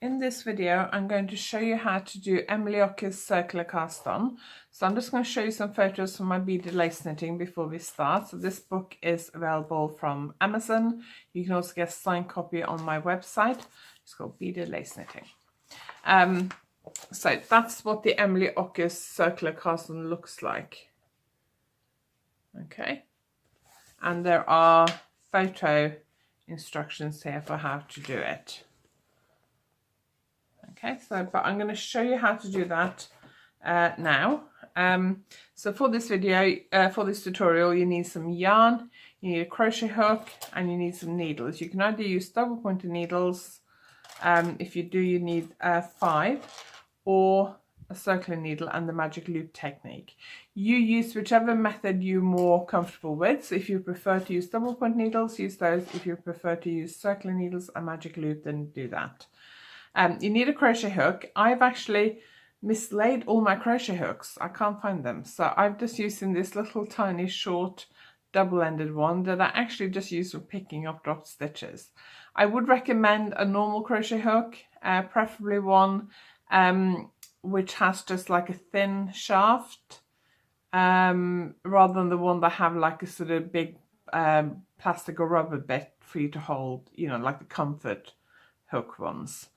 In this video, I'm going to show you how to do Emily Ocker's circular cast on. So I'm just going to show you some photos from my beaded lace knitting before we start. So this book is available from Amazon. You can also get a signed copy on my website. It's called Beaded Lace Knitting. So that's what the Emily Ocker's circular cast on looks like. Okay. And there are photo instructions here for how to do it. Okay, but I'm going to show you how to do that now. So for this video, for this tutorial, you need some yarn, you need a crochet hook, and you need some needles. You can either use double pointed needles. If you do, you need 5, or a circular needle and the magic loop technique. You use whichever method you're more comfortable with. So if you prefer to use double point needles, use those. If you prefer to use circular needles and magic loop, then do that. You need a crochet hook. I've actually mislaid all my crochet hooks. I can't find them. So I'm just using this little tiny short double-ended one that I actually just use for picking up dropped stitches. I would recommend a normal crochet hook, preferably one which has just like a thin shaft, rather than the one that have like a sort of big plastic or rubber bit for you to hold, you know, like the comfort hook ones.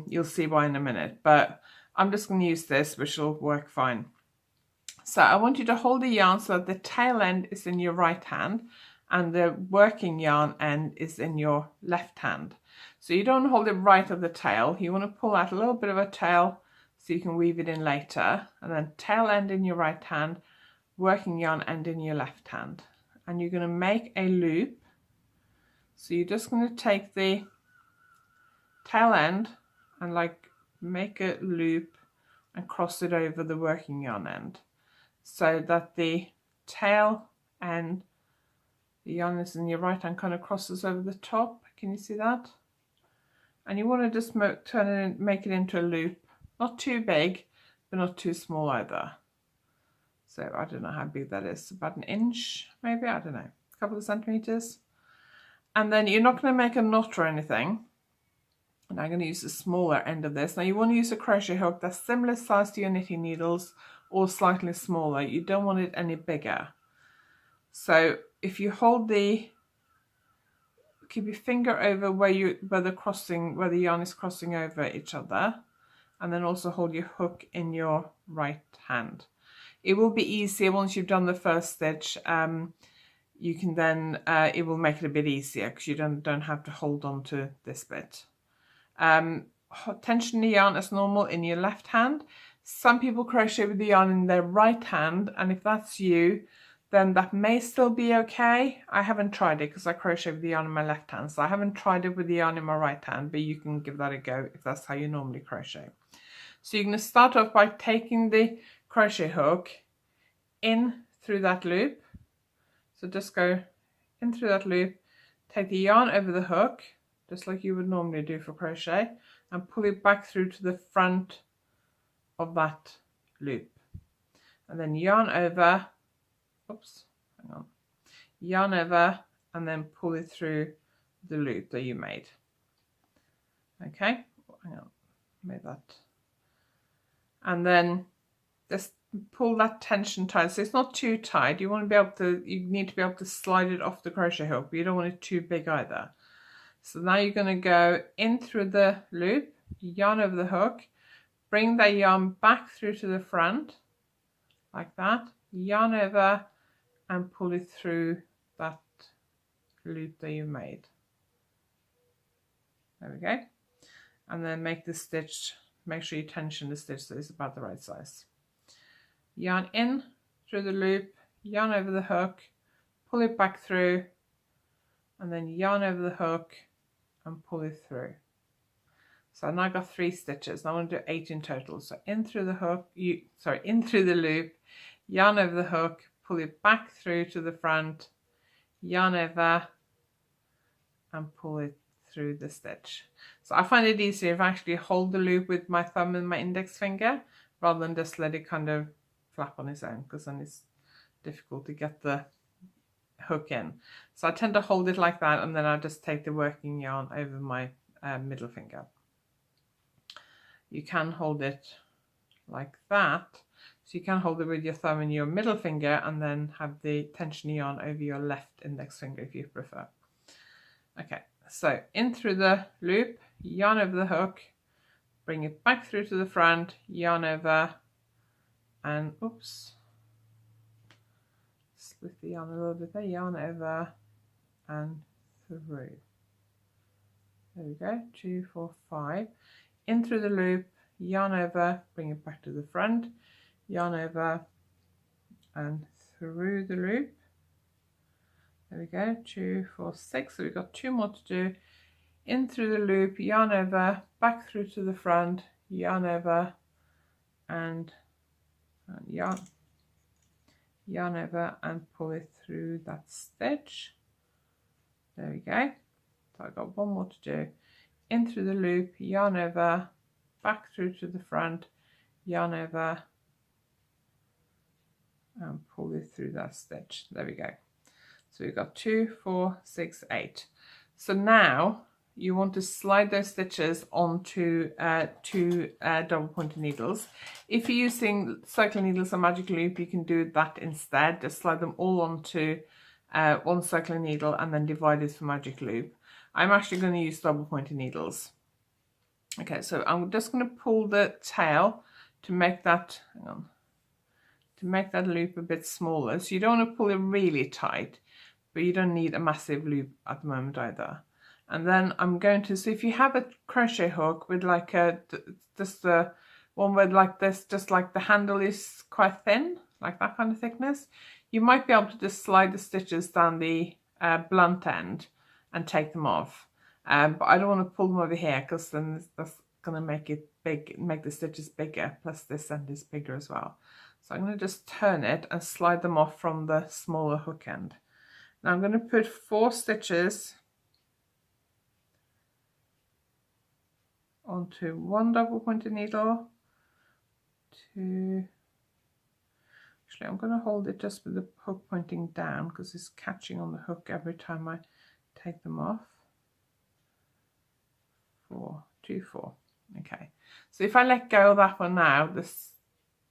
You'll see why in a minute, but I'm just going to use this, which will work fine. So I want you to hold the yarn so that the tail end is in your right hand and the working yarn end is in your left hand. So you don't hold it right at the tail. You want to pull out a little bit of a tail so you can weave it in later, and then tail end in your right hand, working yarn end in your left hand. And you're going to make a loop. So you're just going to take the tail end and like make a loop and cross it over the working yarn end so that the tail end, the yarn is in your right hand, kind of crosses over the top. Can you see that? And you want to just turn it in, make it into a loop, not too big but not too small either. So I don't know how big that is, about an inch maybe, I don't know, a couple of centimeters. And then you're not going to make a knot or anything. And I'm going to use the smaller end of this. Now you want to use a crochet hook that's similar size to your knitting needles or slightly smaller. You don't want it any bigger. So if you hold keep your finger over where the yarn is crossing over each other, and then also hold your hook in your right hand. It will be easier once you've done the first stitch. You can then it will make it a bit easier because you don't have to hold on to this bit. Tension the yarn as normal in your left hand. Some people crochet with the yarn in their right hand, and if that's you, then that may still be okay. I haven't tried it because I crochet with the yarn in my left hand, so I haven't tried it with the yarn in my right hand, but you can give that a go if that's how you normally crochet. So you're going to start off by taking the crochet hook in through that loop. So just go in through that loop, take the yarn over the hook, just like you would normally do for crochet, and pull it back through to the front of that loop. And then yarn over, oops, hang on, yarn over, and then pull it through the loop that you made. Okay, hang on, made that. And then just pull that tension tight. So it's not too tight. You want to be able to, you need to be able to slide it off the crochet hook, but you don't want it too big either. So now you're going to go in through the loop, yarn over the hook, bring that yarn back through to the front, like that, yarn over, and pull it through that loop that you made. There we go. And then make the stitch, make sure you tension the stitch so it's about the right size. Yarn in through the loop, yarn over the hook, pull it back through, and then yarn over the hook and pull it through. So now I've got 3 stitches. Now I want to do 8 in total. So in through the hook, in through the loop, yarn over the hook, pull it back through to the front, yarn over, and pull it through the stitch. So I find it easier if I actually hold the loop with my thumb and my index finger rather than just let it kind of flap on its own, because then it's difficult to get the hook in. So I tend to hold it like that, and then I just take the working yarn over my middle finger. you can hold it like that. So you can hold it with your thumb and your middle finger and then have the tension yarn over your left index finger if you prefer. Okay, so in through the loop, yarn over the hook, bring it back through to the front, yarn over, and oops, split the yarn a little bit there, yarn over and through. There we go, 2, 4, 5. In through the loop, yarn over, bring it back to the front, yarn over and through the loop. There we go, 2, 4, 6. So we've got 2 more to do. In through the loop, yarn over, back through to the front, yarn over and yarn over and pull it through that stitch. There we go. So I've got 1 more to do. In through the loop, yarn over, back through to the front, yarn over and pull it through that stitch. There we go. So we've got 2, 4, 6, 8. So now you want to slide those stitches onto 2 double pointed needles. If you're using circle needles or magic loop, you can do that instead. Just slide them all onto 1 circular needle and then divide it for magic loop. I'm actually going to use double pointed needles. Okay, so I'm just going to pull the tail to make that, hang on, to make that loop a bit smaller. So you don't want to pull it really tight, but you don't need a massive loop at the moment either. And then I'm going to, so if you have a crochet hook with like just a one with like this, just like the handle is quite thin, like that kind of thickness, you might be able to just slide the stitches down the blunt end and take them off. But I don't want to pull them over here because then that's going to make it big, make the stitches bigger, plus this end is bigger as well. So I'm going to just turn it and slide them off from the smaller hook end. Now I'm going to put 4 stitches onto 1 double pointed needle, 2, actually I'm going to hold it just with the hook pointing down because it's catching on the hook every time I take them off. 4, 2, 4. Okay, so if I let go of that one now, this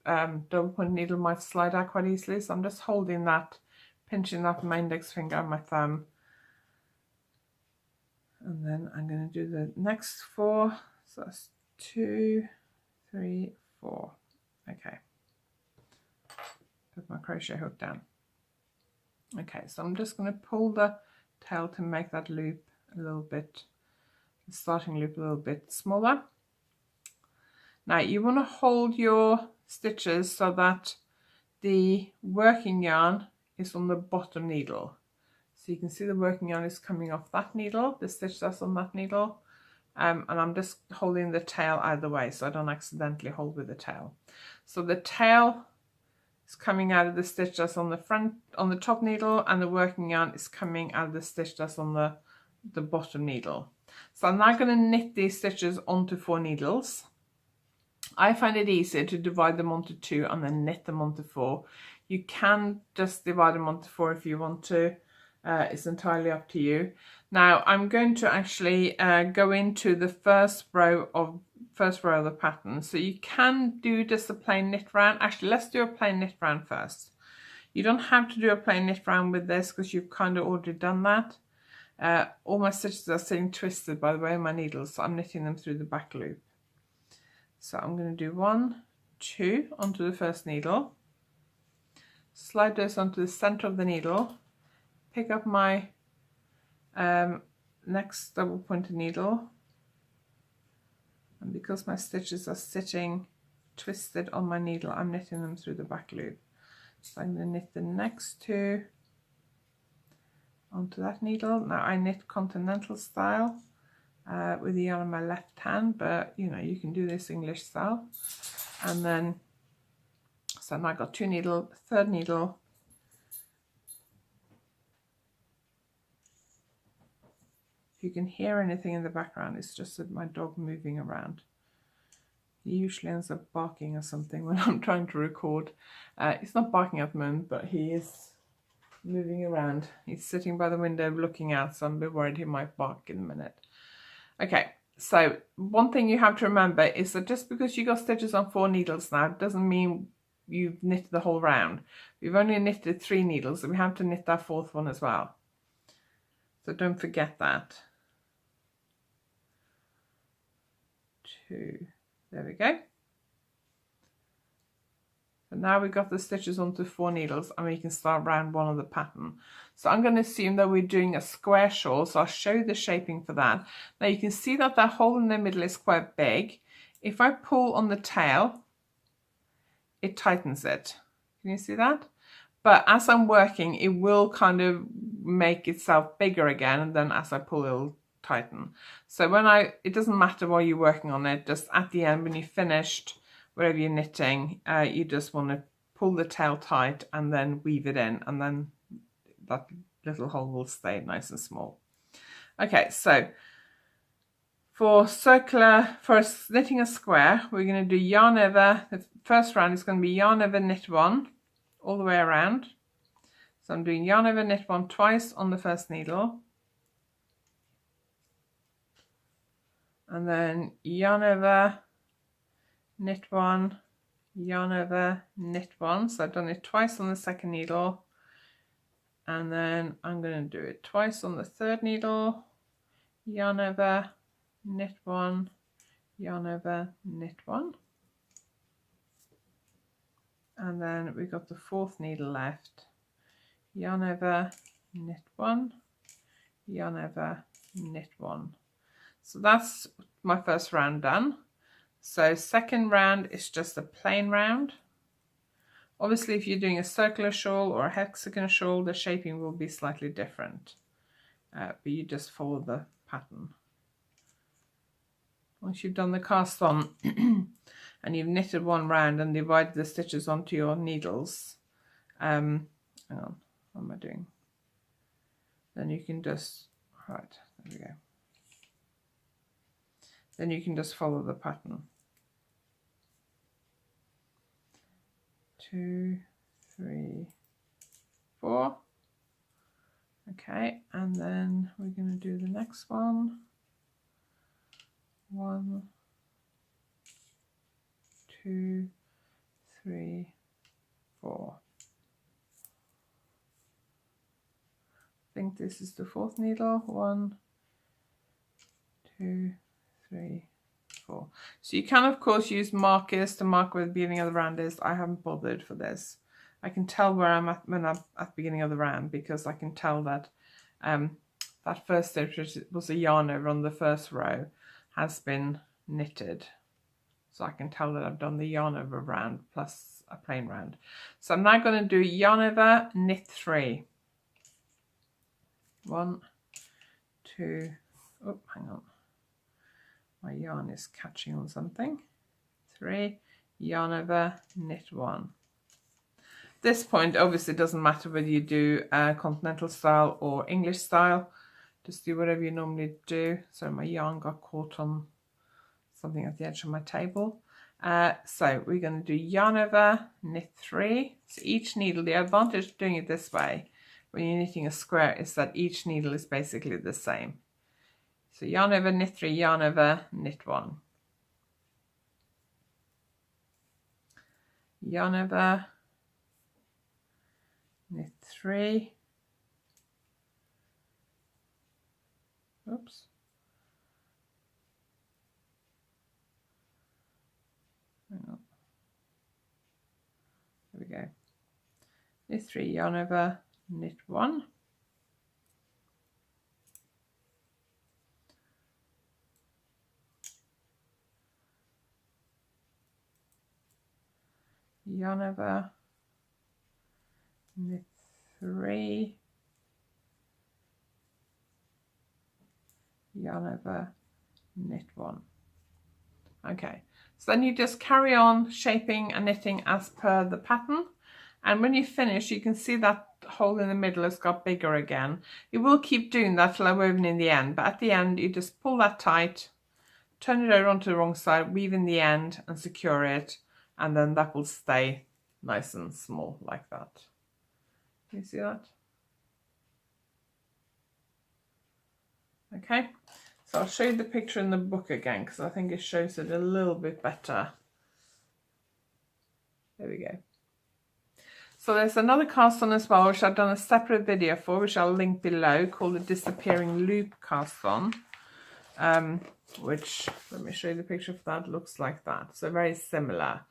double pointed needle might slide out quite easily, so I'm just holding that, pinching that with my index finger and my thumb, and then I'm going to do the next 4. So that's 2, 3, 4. Okay, put my crochet hook down. Okay, so I'm just going to pull the tail to make that loop a little bit, the starting loop a little bit smaller. Now you want to hold your stitches so that the working yarn is on the bottom needle. So you can see the working yarn is coming off that needle, the stitch that's on that needle. And I'm just holding the tail out of the way so I don't accidentally hold with the tail. So the tail is coming out of the stitch that's on the front, on the top needle, and the working yarn is coming out of the stitch that's on the bottom needle. So I'm now going to knit these stitches onto 4 needles. I find it easier to divide them onto 2 and then knit them onto 4. You can just divide them onto 4 if you want to. It's entirely up to you. Now I'm going to actually go into the first row of the pattern. So you can do just a plain knit round. Actually, let's do a plain knit round first. You don't have to do a plain knit round with this because you've kind of already done that. All my stitches are sitting twisted by the way in my needles, so I'm knitting them through the back loop. So I'm going to do 1, 2 onto the first needle, slide those onto the center of the needle, pick up my next double pointed needle, and because my stitches are sitting twisted on my needle, I'm knitting them through the back loop. So I'm going to knit the next 2 onto that needle. Now I knit continental style with the yarn on my left hand, but you know, you can do this English style. And then, so now I've got 2 needles, third needle, if you can hear anything in the background, it's just that my dog moving around. He usually ends up barking or something when I'm trying to record. He's not barking at the moment, but he is moving around. He's sitting by the window looking out, so I'm a bit worried he might bark in a minute. Okay, So one thing you have to remember is that just because you got stitches on 4 needles now doesn't mean you've knitted the whole round. We've only knitted 3 needles, and we have to knit that 4th one as well. So don't forget that. 2, there we go. So now we've got the stitches onto 4 needles, and we can start round 1 of the pattern. So I'm going to assume that we're doing a square shawl, so I'll show you the shaping for that. Now you can see that that hole in the middle is quite big. If I pull on the tail, it tightens it. Can you see that? But as I'm working, it will kind of make itself bigger again, and then as I pull, it'll tighten. So it doesn't matter while you're working on it, just at the end when you've finished whatever you're knitting, you just want to pull the tail tight and then weave it in, and then that little hole will stay nice and small. Okay, so for knitting a square, we're going to do yarn over. The first round is going to be yarn over knit 1 all the way around. So I'm doing yarn over knit 1 twice on the first needle, and then yarn over knit 1, yarn over knit 1. So I've done it twice on the second needle, and then I'm going to do it twice on the third needle, yarn over knit 1, yarn over knit 1, and then we've got the 4th needle left, yarn over knit 1, yarn over knit 1. So that's my first round done. So second round is just a plain round. Obviously if you're doing a circular shawl or a hexagon shawl, the shaping will be slightly different, but you just follow the pattern. Once you've done the cast on and you've knitted 1 round and divided the stitches onto your needles, hang on, what am I doing? Then you can just, right, there we go. Then you can just follow the pattern. 2, 3, 4. Okay, and then we're going to do the next one. 1, 2, 3, 4. I think this is the 4th needle. 1, 2, 3, 4. So you can of course use markers to mark where the beginning of the round is. I haven't bothered for this. I can tell where I'm at when I'm at the beginning of the round, because I can tell that that first stitch, which was a yarn over on the first row, has been knitted. So I can tell that I've done the yarn over round plus a plain round. So I'm now going to do yarn over knit 3. 1, 2, oh, hang on. My yarn is catching on something. 3, yarn over knit 1. This point obviously doesn't matter whether you do continental style or English style. Just do whatever you normally do. So my yarn got caught on something at the edge of my table. So we're going to do yarn over knit 3. So each needle, the advantage of doing it this way when you're knitting a square is that each needle is basically the same. So yarn over knit 3, yarn over knit 1. Yarn over knit 3. Oops. Hang on. There we go. Knit 3, yarn over knit 1. Yarn over knit 3, yarn over knit 1. Okay, so then you just carry on shaping and knitting as per the pattern, and when you finish you can see that hole in the middle has got bigger again. It will keep doing that till I woven in the end, but at the end you just pull that tight, turn it over onto the wrong side, weave in the end and secure it, and then that will stay nice and small like that. Can you see that? Okay, So I'll show you the picture in the book again because I think it shows it a little bit better. There we go. So there's another cast on as well, which I've done a separate video for, which I'll link below, called the Disappearing Loop Cast On. Which, let me show you the picture of that, looks like that. So very similar.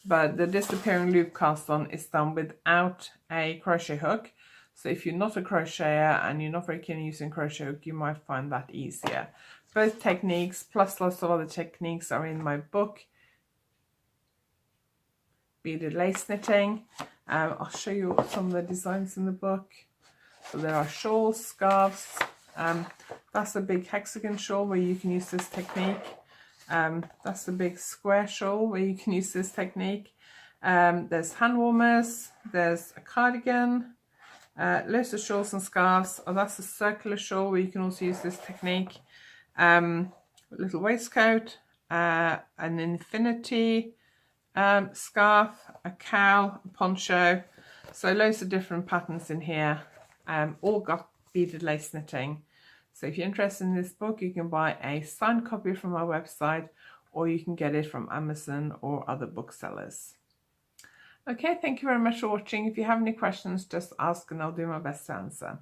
But the Disappearing Loop Cast On is done without a crochet hook. So if you're not a crocheter and you're not very keen on using crochet hook, you might find that easier. Both techniques, plus lots of other techniques, are in my book, Beaded Lace Knitting. I'll show you some of the designs in the book. So there are shawls, scarves. That's a big hexagon shawl where you can use this technique. That's a big square shawl where you can use this technique. There's hand warmers, there's a cardigan, loads of shawls and scarves. Oh, that's a circular shawl where you can also use this technique. A little waistcoat, an infinity scarf, a cowl, a poncho. So loads of different patterns in here, all got beaded lace knitting. So if you're interested in this book, you can buy a signed copy from our website, or you can get it from Amazon or other booksellers. Okay, thank you very much for watching. If you have any questions, just ask and I'll do my best to answer.